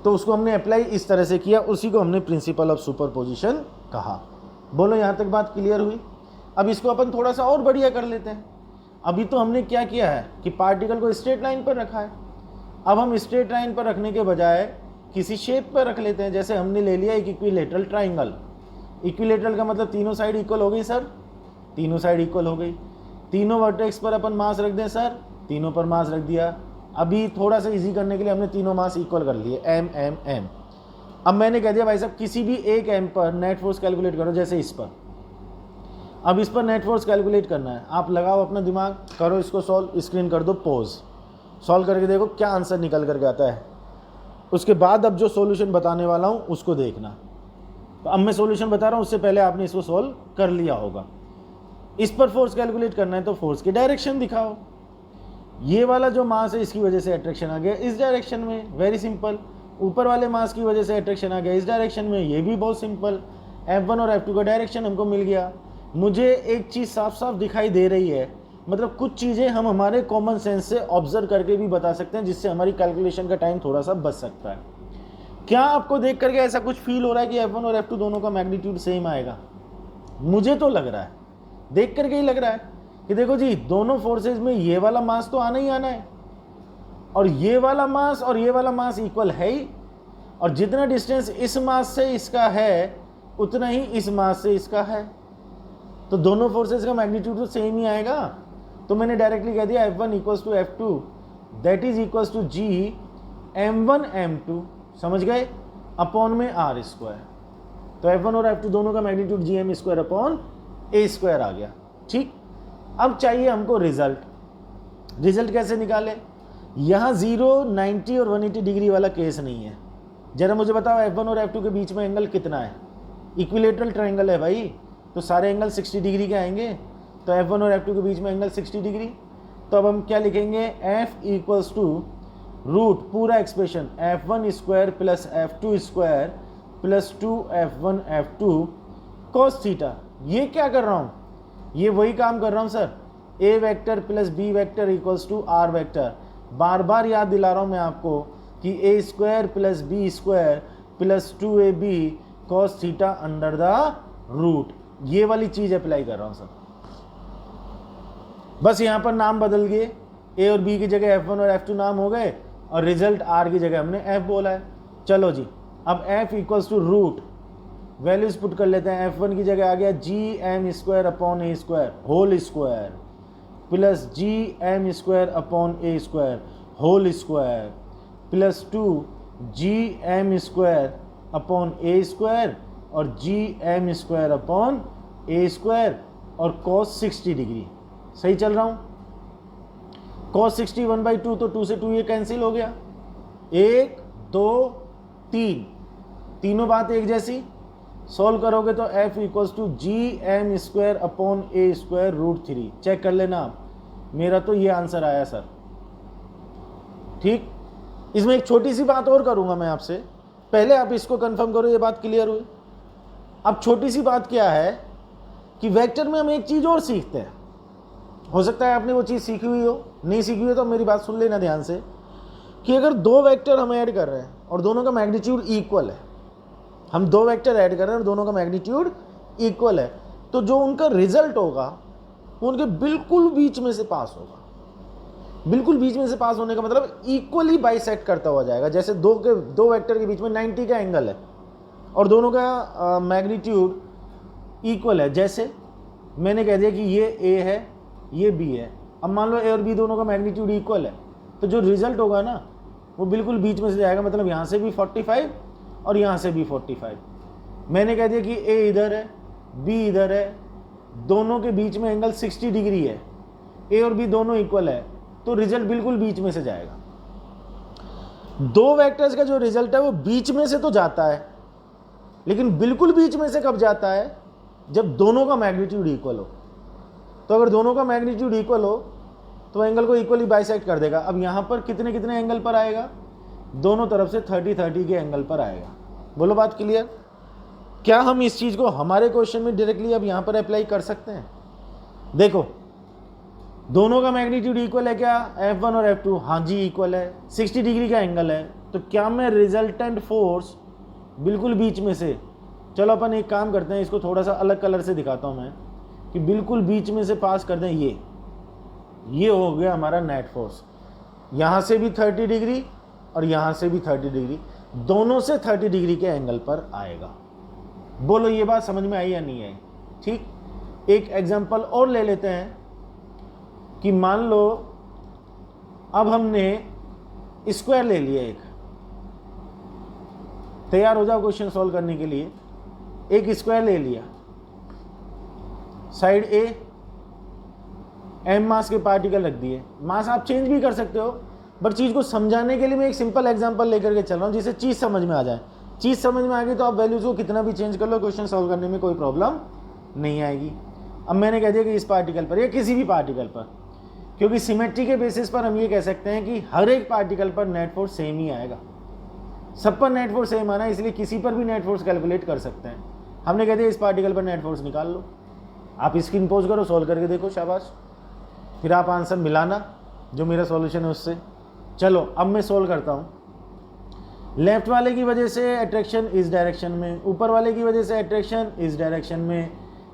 तो उसको हमने अप्लाई इस तरह से किया, उसी को हमने प्रिंसिपल ऑफ सुपरपोजिशन कहा। बोलो यहाँ तक बात क्लियर हुई? अब इसको अपन थोड़ा सा और बढ़िया कर लेते हैं। अभी तो हमने क्या किया है कि पार्टिकल को स्ट्रेट लाइन पर रखा है। अब हम स्ट्रेट लाइन पर रखने के बजाय किसी शेप पर रख लेते हैं। जैसे हमने ले लिया एक इक्विलेटरल ट्राइंगल। इक्विलेटरल का मतलब तीनों साइड इक्वल हो गई सर, तीनों साइड इक्वल हो गई। तीनों वर्टेक्स पर अपन मास रख दें सर, तीनों पर मास रख दिया। अभी थोड़ा सा इजी करने के लिए हमने तीनों मास इक्वल कर लिए, एम एम एम। अब मैंने कह दिया भाई साहब किसी भी एक एम पर नेट फोर्स कैलकुलेट करो, जैसे इस पर। अब इस पर नेट फोर्स कैलकुलेट करना है, आप लगाओ अपना दिमाग, करो इसको सॉल्व, स्क्रीन कर दो पॉज, सॉल्व करके देखो क्या आंसर निकल करके आता है। उसके बाद अब जो सॉल्यूशन बताने वाला हूँ उसको देखना। तो अब मैं सॉल्यूशन बता रहा हूँ, उससे पहले आपने इसको सॉल्व कर लिया होगा। इस पर फोर्स कैलकुलेट करना है तो फोर्स की डायरेक्शन दिखाओ। ये वाला जो मास है इसकी वजह से अट्रैक्शन आ गया इस डायरेक्शन में, वेरी सिंपल। ऊपर वाले मास की वजह से अट्रैक्शन आ गया इस डायरेक्शन में, ये भी बहुत सिंपल। F1 और F2 का डायरेक्शन हमको मिल गया। मुझे एक चीज़ साफ साफ दिखाई दे रही है, मतलब कुछ चीज़ें हम हमारे कॉमन सेंस से ऑब्जर्व करके भी बता सकते हैं, जिससे हमारी कैलकुलेशन का टाइम थोड़ा सा बच सकता है। क्या आपको देख करके ऐसा कुछ फील हो रहा है कि F1 और F2 दोनों का मैग्नीट्यूड सेम आएगा? मुझे तो लग रहा है, देख करके ही लग रहा है कि देखो जी दोनों फोर्सेज में ये वाला मास तो आना ही आना है, और ये वाला मास और ये वाला मास इक्वल है ही, और जितना डिस्टेंस इस मास से इसका है उतना ही इस मास से इसका है, तो दोनों फोर्सेज का मैग्नीट्यूड तो सेम ही आएगा। तो मैंने डायरेक्टली कह दिया F1 equals to F2 that is equals to G M1 M2, समझ गए, अपॉन में R स्क्वायर। तो F1 और F2 दोनों का magnitude GM square upon A square आ गया। ठीक, अब चाहिए हमको रिजल्ट। रिजल्ट कैसे निकाले? यहाँ 0, 90 और 180 डिग्री वाला केस नहीं है। जरा मुझे बताओ F1 और F2 के बीच में एंगल कितना है? इक्विलेटरल ट्रायंगल है भाई, तो सारे एंगल 60 डिग्री के आएंगे। तो F1 और F2 के बीच में एंगल 60 डिग्री। तो अब हम क्या लिखेंगे? F इक्वल्स टू रूट पूरा expression F1 square plus F2 square plus 2F1 F2 cos theta. ये क्या कर रहा हूँ? ये वही काम कर रहा हूँ sir, A vector plus B vector equals to R vector. बार बार याद दिला रहा हूँ मैं आपको कि A square plus B square plus 2AB cos theta under the root, ये वाली चीज़ अप्लाई कर रहा हूँ सर। बस यहाँ पर नाम बदल गए, A और B की जगह F1 और F2 नाम हो गए, और रिजल्ट R की जगह हमने F बोला है। चलो जी, अब F equals to root, values put कर लेते हैं। F1 की जगह आ गया GM square upon A square whole square plus GM square upon A square whole square plus 2 GM square upon A square और GM square upon A square और cos 60 degree. सही चल रहा हूँ? cos 60 1/2, तो 2 से 2 ये कैंसिल हो गया। 1 2 3, तीनों बात एक जैसी। सॉल्व करोगे तो F equals to GM square upon A square root 3। Check कर लेना आप, मेरा तो ये आंसर आया सर। ठीक, इसमें एक छोटी सी बात और करूंगा मैं आपसे, पहले आप इसको कंफर्म करो, ये बात क्लियर हुई। अब छोटी सी बात क्या है कि वेक्टर में हम एक चीज़ और सीखते हैं, हो सकता है आपने वो चीज़ सीखी हुई हो, नहीं सीखी हुई तो मेरी बात सुन लेना ध्यान से, कि अगर दो वेक्टर हम ऐड कर रहे हैं और दोनों का मैग्नीट्यूड इक्वल है, हम दो वेक्टर ऐड कर रहे हैं और दोनों का मैग्नीट्यूड इक्वल है, तो जो उनका रिजल्ट होगा वो उनके बिल्कुल बीच में से पास होगा। बिल्कुल बीच में से पास होने का मतलब इक्वली बाइसेक्ट करता हुआ जाएगा। जैसे दो वेक्टर के बीच में 90 का एंगल है और दोनों का मैग्नीट्यूड इक्वल है। जैसे मैंने कह दिया कि ये A है, ये B है। अब मान लो A और B दोनों का मैग्नीट्यूड इक्वल है, तो जो रिजल्ट होगा ना वो बिल्कुल बीच में से जाएगा। मतलब यहाँ से भी 45 और यहाँ से भी 45। मैंने कह दिया कि A इधर है, B इधर है, दोनों के बीच में एंगल 60 डिग्री है, A और B दोनों इक्वल है, तो रिजल्ट बिल्कुल बीच में से जाएगा। दो वेक्टर्स का जो रिजल्ट है वो बीच में से तो जाता है, लेकिन बिल्कुल बीच में से कब जाता है? जब दोनों का मैग्नीट्यूड इक्वल हो। तो अगर दोनों का मैग्नीट्यूड इक्वल हो तो एंगल को इक्वली बाइसेक्ट कर देगा। अब यहाँ पर कितने कितने एंगल पर आएगा? दोनों तरफ से 30-30 के एंगल पर आएगा। बोलो बात क्लियर? क्या हम इस चीज़ को हमारे क्वेश्चन में डायरेक्टली अब यहाँ पर अप्लाई कर सकते हैं? देखो, दोनों का मैग्नीट्यूड इक्वल है क्या? F1 और F2, हाँ जी इक्वल है, 60 डिग्री का एंगल है, तो क्या मैं रिजल्टेंट फोर्स बिल्कुल बीच में से, चलो अपन एक काम करते हैं, इसको थोड़ा सा अलग कलर से दिखाता हूँ मैं, कि बिल्कुल बीच में से पास कर दें। ये हो गया हमारा नेट फोर्स, यहाँ से भी 30 डिग्री और यहाँ से भी 30 डिग्री। दोनों से 30 डिग्री के एंगल पर आएगा। बोलो ये बात समझ में आई या नहीं आई? ठीक, एक एग्जांपल और ले लेते हैं कि मान लो अब हमने स्क्वायर ले लिया, एक तैयार हो जाओ क्वेश्चन सॉल्व करने के लिए। एक स्क्वायर ले लिया, साइड ए एम मास के पार्टिकल रख दिए। मास आप चेंज भी कर सकते हो, बट चीज़ को समझाने के लिए मैं एक सिंपल एग्जांपल लेकर के चल रहा हूँ जिससे चीज़ समझ में आ जाए। चीज़ समझ में आ गई तो आप वैल्यूज को कितना भी चेंज कर लो, क्वेश्चन सॉल्व करने में कोई प्रॉब्लम नहीं आएगी। अब मैंने कह दिया कि इस पार्टिकल पर या किसी भी पार्टिकल पर, क्योंकि सिमेट्री के बेसिस पर हम ये कह सकते हैं कि हर एक पार्टिकल पर नेट फोर्स सेम ही आएगा। सब पर नेट फोर्स सेम आना, इसलिए किसी पर भी नेट फोर्स कैलकुलेट कर सकते हैं। हमने कह दिया इस पार्टिकल पर नेट फोर्स निकाल लो, आप स्क्रीन पोज करो, सॉल्व करके देखो, शाबाश। फिर आप आंसर मिलाना जो मेरा सॉल्यूशन है उससे। चलो अब मैं सोल्व करता हूँ। लेफ्ट वाले की वजह से अट्रैक्शन इस डायरेक्शन में, ऊपर वाले की वजह से अट्रैक्शन इस डायरेक्शन में,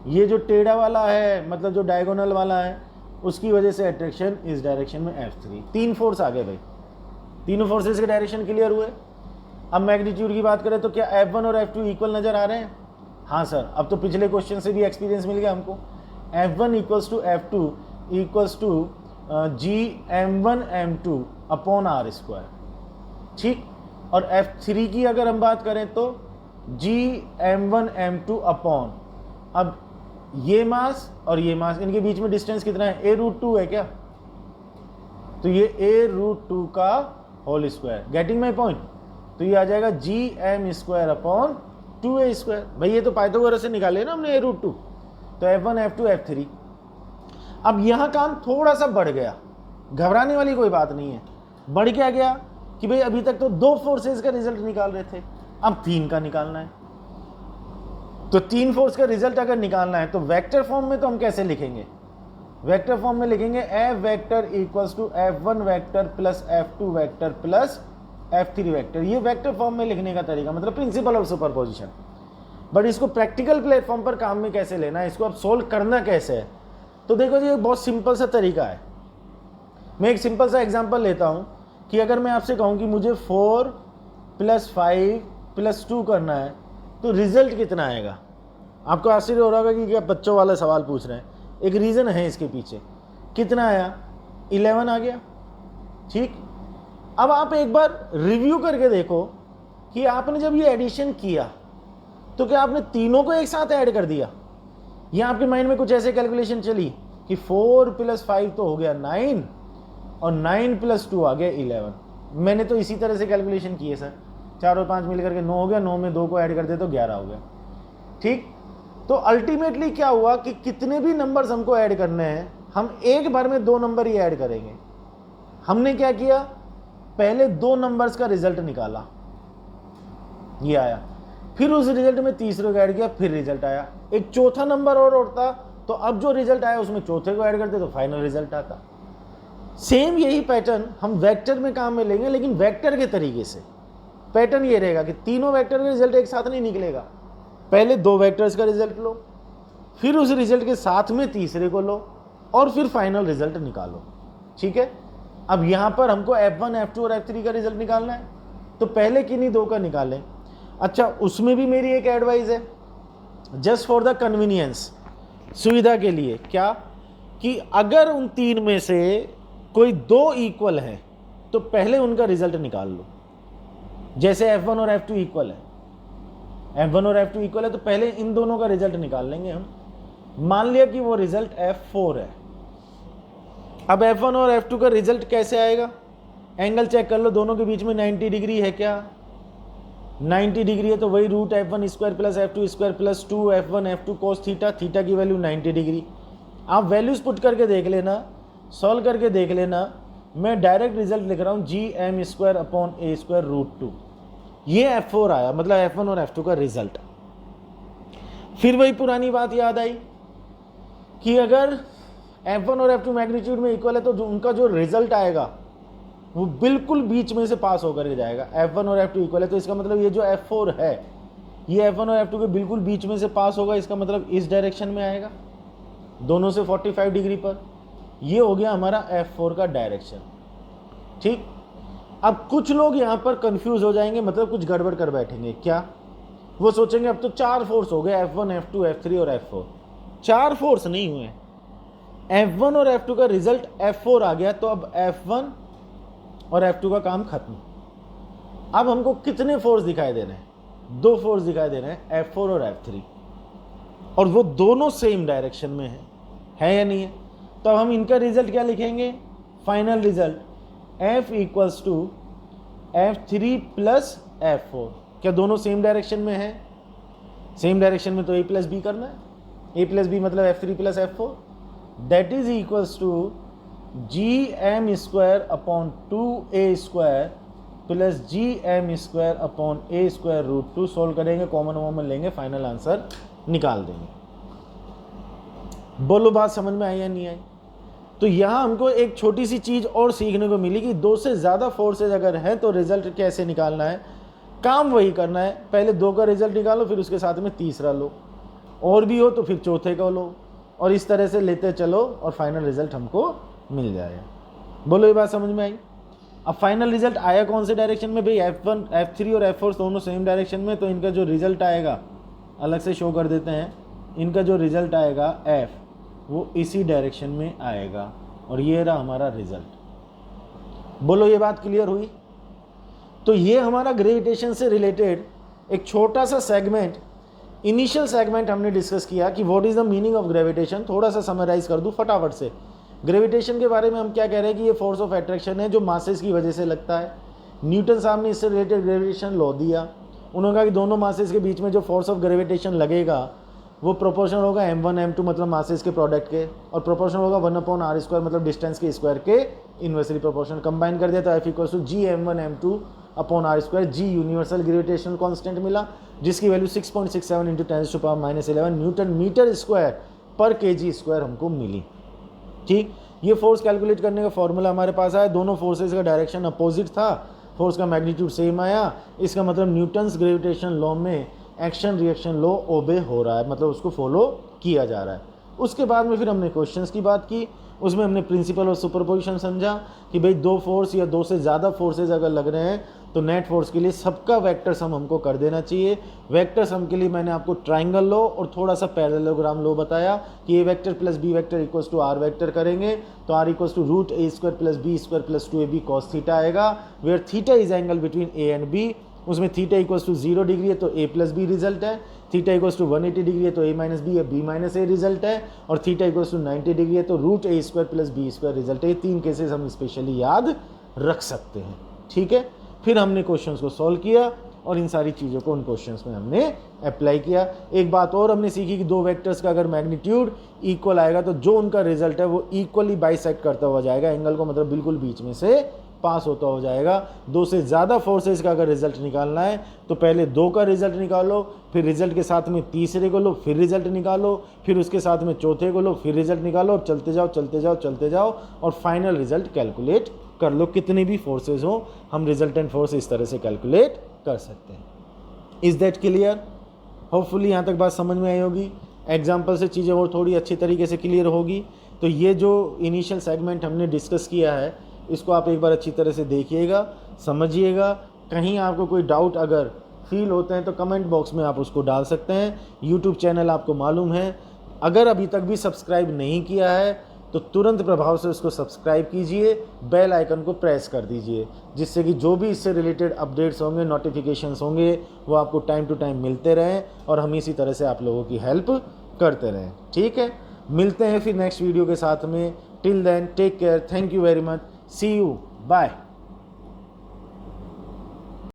ये जो टेढ़ा वाला है मतलब जो डायगोनल वाला है उसकी वजह से अट्रैक्शन इस डायरेक्शन में F3। 3 फोर्स आ गए भाई, तीनों फोर्सेस के डायरेक्शन क्लियर हुए। अब मैग्नीट्यूड की बात करें तो क्या F1 और F2 इक्वल नज़र आ रहे हैं? हाँ सर, अब तो पिछले क्वेश्चन से भी एक्सपीरियंस मिल गया हमको। F1 equals to F2 equals to G m1m2 upon R square, ठीक। और F3 की अगर हम बात करें तो Gm1m2 अपॉन, अब ये मास और ये मास, इनके बीच में डिस्टेंस कितना है? a√2 है क्या? तो ये a√2 का whole square, getting my point. तो ये आ जाएगा Gm square upon 2a square. भाई ये तो पाइथागोरस से निकाले ना हमने a√2। तो F1 F2 F3। अब यहाँ काम थोड़ा सा बढ़ गया, घबराने वाली कोई बात नहीं है। बढ़ क्या गया कि भाई अभी तक तो 2 फोर्सेस का रिजल्ट निकाल रहे थे, अब 3 का निकालना है। तो 3 फोर्स का रिजल्ट अगर निकालना है तो वेक्टर फॉर्म में तो हम कैसे लिखेंगे? वेक्टर फॉर्म में लिखेंगे F vector equals to F1 vector plus F2 vector plus F3 vector. ये वेक्टर फॉर्म में लिखने का तरीका, मतलब प्रिंसिपल ऑफ सुपरपोजिशन। बट इसको प्रैक्टिकल प्लेटफॉर्म पर काम में कैसे लेना है, इसको अब सोल्व करना कैसे है? तो देखो जी, एक बहुत सिंपल सा तरीका है। मैं एक सिंपल सा एग्जांपल लेता हूं कि अगर मैं आपसे कहूं कि मुझे 4 + 5 + 2 करना है तो रिजल्ट कितना आएगा? आपको आश्चर्य हो रहा होगा कि क्या बच्चों वाला सवाल पूछ रहे हैं। एक रीज़न है इसके पीछे। कितना आया? 11 आ गया, ठीक। अब आप एक बार रिव्यू करके देखो कि आपने जब ये एडिशन किया तो क्या आपने तीनों को एक साथ ऐड कर दिया, या आपके माइंड में कुछ ऐसे कैलकुलेशन चली कि 4 + 5 तो हो गया 9 और 9 + 2 आ गया 11। मैंने तो इसी तरह से कैलकुलेशन की है सर। 4 और 5 मिलकर के 9 हो गया, 9 में 2 को ऐड कर दे तो 11 हो गया, ठीक। तो अल्टीमेटली क्या हुआ कि कितने भी नंबर्स हमको ऐड करने हैं, हम एक बार में 2 नंबर ही ऐड करेंगे। हमने क्या किया, पहले 2 नंबर्स का रिजल्ट निकाला, ये आया, फिर उस रिजल्ट में तीसरे को ऐड किया, फिर रिजल्ट आया। एक चौथा नंबर और होता तो अब जो रिजल्ट आया उसमें चौथे को ऐड करते तो फाइनल रिजल्ट आता। सेम यही पैटर्न हम वेक्टर में काम में लेंगे, लेकिन वेक्टर के तरीके से। पैटर्न ये रहेगा कि तीनों वेक्टर का रिजल्ट एक साथ नहीं निकलेगा। पहले 2 वेक्टर्स का रिजल्ट लो, फिर उस रिजल्ट के साथ में तीसरे को लो, और फिर फाइनल रिजल्ट निकालो, ठीक है। अब यहाँ पर हमको F1 F2 और F3 का रिजल्ट निकालना है, तो पहले किन्हीं 2 का निकालें। अच्छा, उसमें भी मेरी एक एडवाइस है, जस्ट फॉर द कन्वीनियंस, सुविधा के लिए, क्या कि अगर उन 3 में से कोई 2 इक्वल है तो पहले उनका रिजल्ट निकाल लो। जैसे F1 और F2 इक्वल है, F1 और F2 इक्वल है तो पहले इन दोनों का रिजल्ट निकाल लेंगे हम। मान लिया कि वो रिजल्ट F4 है। अब F1 और F2 का रिजल्ट कैसे आएगा? एंगल चेक कर लो, दोनों के बीच में 90 डिग्री है क्या? 90 डिग्री है तो वही √F1 square plus F2 square plus 2 F1 F2 cos theta, theta की वैल्यू 90 डिग्री। आप वैल्यूज पुट करके देख लेना, सॉल्व करके देख लेना। मैं डायरेक्ट रिजल्ट लिख रहा हूँ Gm square upon a square √2। ये F4 आया, मतलब F1 और F2 का रिजल्ट। फिर वही पुरानी बात याद आई कि अगर F1 और F2 मैग्नीट्यूड में इक्वल है तो जो उनका जो रिजल्ट आएगा वो बिल्कुल बीच में से पास होकर के जाएगा। F1 और F2 इक्वल है तो इसका मतलब ये जो F4 है ये F1 और F2 के बिल्कुल बीच में से पास होगा। इसका मतलब इस डायरेक्शन में आएगा, दोनों से 45 डिग्री पर। ये हो गया हमारा F4 का डायरेक्शन, ठीक। अब कुछ लोग यहाँ पर कंफ्यूज हो जाएंगे, मतलब कुछ गड़बड़ कर बैठेंगे। क्या? वो सोचेंगे अब तो 4 फोर्स हो गए, F1 F2 F3 और F4। 4 फोर्स नहीं हुए, F1 और F2 का रिजल्ट F4 आ गया, तो अब F1 और F2 का काम खत्म। अब हमको कितने फोर्स दिखाई दे रहे हैं? 2 फोर्स दिखाई दे रहे हैं, F4 और F3, और वो दोनों सेम डायरेक्शन में है या नहीं है? तो अब हम इनका रिजल्ट क्या लिखेंगे? Final result F equals to F3 plus F4। क्या दोनों सेम डायरेक्शन में है? सेम डायरेक्शन में तो A प्लस बी करना है। A प्लस बी मतलब F3 plus F4, that is equals to GM square upon 2A square plus GM square upon A square root 2। Solve करेंगे, कॉमन लेंगे, final answer निकाल देंगे। बोलो बात समझ में आई या नहीं आई? तो यहाँ हमको एक छोटी सी चीज़ और सीखने को मिली कि 2 से ज़्यादा फोर्सेज अगर हैं तो रिजल्ट कैसे निकालना है। काम वही करना है, पहले 2 का रिजल्ट निकालो, फिर उसके साथ में तीसरा लो, और भी हो तो फिर चौथे का लो, और इस तरह से लेते चलो और फाइनल रिजल्ट हमको मिल जाएगा। बोलो ये बात समझ में आई? अब फाइनल रिजल्ट आया कौन से डायरेक्शन में भाई? F1 F3 और F4 दोनों सेम डायरेक्शन में, तो इनका जो रिजल्ट आएगा, अलग से शो कर देते हैं, इनका जो रिजल्ट आएगा F, वो इसी डायरेक्शन में आएगा, और ये रहा हमारा रिजल्ट। बोलो ये बात क्लियर हुई? तो ये हमारा ग्रेविटेशन से रिलेटेड एक छोटा सा सेगमेंट, इनिशियल सेगमेंट हमने डिस्कस किया कि what is the meaning of gravitation. थोड़ा सा समराइज कर दूं फटाफट से। ग्रेविटेशन के बारे में हम क्या कह रहे हैं कि ये फोर्स ऑफ अट्रैक्शन है जो मासेस की वजह से लगता है। न्यूटन साहब ने इससे रिलेटेड ग्रेविटेशन लॉ दिया। उन्होंने कहा कि दोनों मासेस के बीच में जो फोर्स ऑफ ग्रेविटेशन लगेगा वो प्रोपोर्शनल होगा M1 M2 मतलब मासेस के प्रोडक्ट के, और प्रोपोर्शनल होगा 1/r² मतलब डिस्टेंस के स्क्वायर के इन्वर्सली प्रोपोर्शनल। कंबाइन कर दिया तो F equals to GM1 M2/r²। G universal gravitational constant मिला, जिसकी वैल्यू 6.67 × 10⁻⁻11 न्यूटन मीटर स्क्वायर पर kg² हमको मिली। ठीक, ये फोर्स कैलकुलेट करने का फॉर्मूला हमारे पास आया। दोनों फोर्सेस का डायरेक्शन अपोजिट था, फोर्स का मैग्नीट्यूड सेम आया। इसका मतलब न्यूटन्स ग्रेविटेशन लॉ में एक्शन रिएक्शन लॉ ओबे हो रहा है, मतलब उसको फॉलो किया जा रहा है। उसके बाद में फिर हमने क्वेश्चंस की बात की, उसमें हमने प्रिंसिपल ऑफ सुपरपोजिशन समझा कि भाई 2 फोर्स या 2 से ज़्यादा फोर्सेज अगर लग रहे हैं तो नेट फोर्स के लिए सबका वेक्टर सम हमको कर देना चाहिए। वेक्टर सम के लिए मैंने आपको ट्राइंगल लॉ और थोड़ा सा पैरेललोग्राम लॉ बताया कि A vector plus B vector equals to R vector करेंगे तो are equals to √a² plus b² plus 2ab cos theta आएगा, where theta is angle between A and B. उसमें theta equals to 0 degree है तो a plus B result है, theta equals to 180 degree है तो a minus B या b minus A result है, और थीटा इक्वल्स टू 90 डिग्री है तो √a² प्लस b² रिजल्ट है। ये 3 केसेस हम स्पेशली याद रख सकते हैं। ठीक है, फिर हमने क्वेश्चंस को सॉल्व किया और इन सारी चीज़ों को उन क्वेश्चंस में हमने अप्लाई किया। एक बात और हमने सीखी कि 2 वेक्टर्स का अगर मैग्नीट्यूड इक्वल आएगा तो जो उनका रिजल्ट है वो इक्वली बाइसेक्ट करता हुआ जाएगा, एंगल को मतलब बिल्कुल बीच में से पास होता हो जाएगा। 2 से ज़्यादा फोर्सेस का अगर रिजल्ट निकालना है तो पहले 2 का रिजल्ट निकालो, फिर रिजल्ट के साथ में तीसरे को लो, फिर रिजल्ट निकालो, फिर उसके साथ में चौथे को लो, फिर रिजल्ट निकालो, और चलते जाओ चलते जाओ चलते जाओ और फाइनल रिजल्ट कैलकुलेट कर लो। कितने भी फोर्सेस हो हम रिजल्टेंट फोर्स इस तरह से कैलकुलेट कर सकते हैं। Is that clear? होपफुली यहाँ तक बात समझ में आई होगी। एग्जाम्पल से चीज़ें और थोड़ी अच्छी तरीके से क्लियर होगी। तो ये जो इनिशियल सेगमेंट हमने डिस्कस किया है इसको आप एक बार अच्छी तरह से देखिएगा, समझिएगा। कहीं आपको कोई डाउट अगर फील होते हैं तो कमेंट बॉक्स में आप उसको डाल सकते हैं। यूट्यूब चैनल आपको मालूम है, अगर अभी तक भी सब्सक्राइब नहीं किया है तो तुरंत प्रभाव से उसको सब्सक्राइब कीजिए, बेल आइकन को प्रेस कर दीजिए, जिससे कि जो भी इससे रिलेटेड अपडेट्स होंगे, नोटिफिकेशंस होंगे, वो आपको टाइम टू टाइम मिलते रहें और हम इसी तरह से आप लोगों की हेल्प करते रहें। ठीक है, मिलते हैं फिर नेक्स्ट वीडियो के साथ में। Till then take care, thank you very much, see you, bye.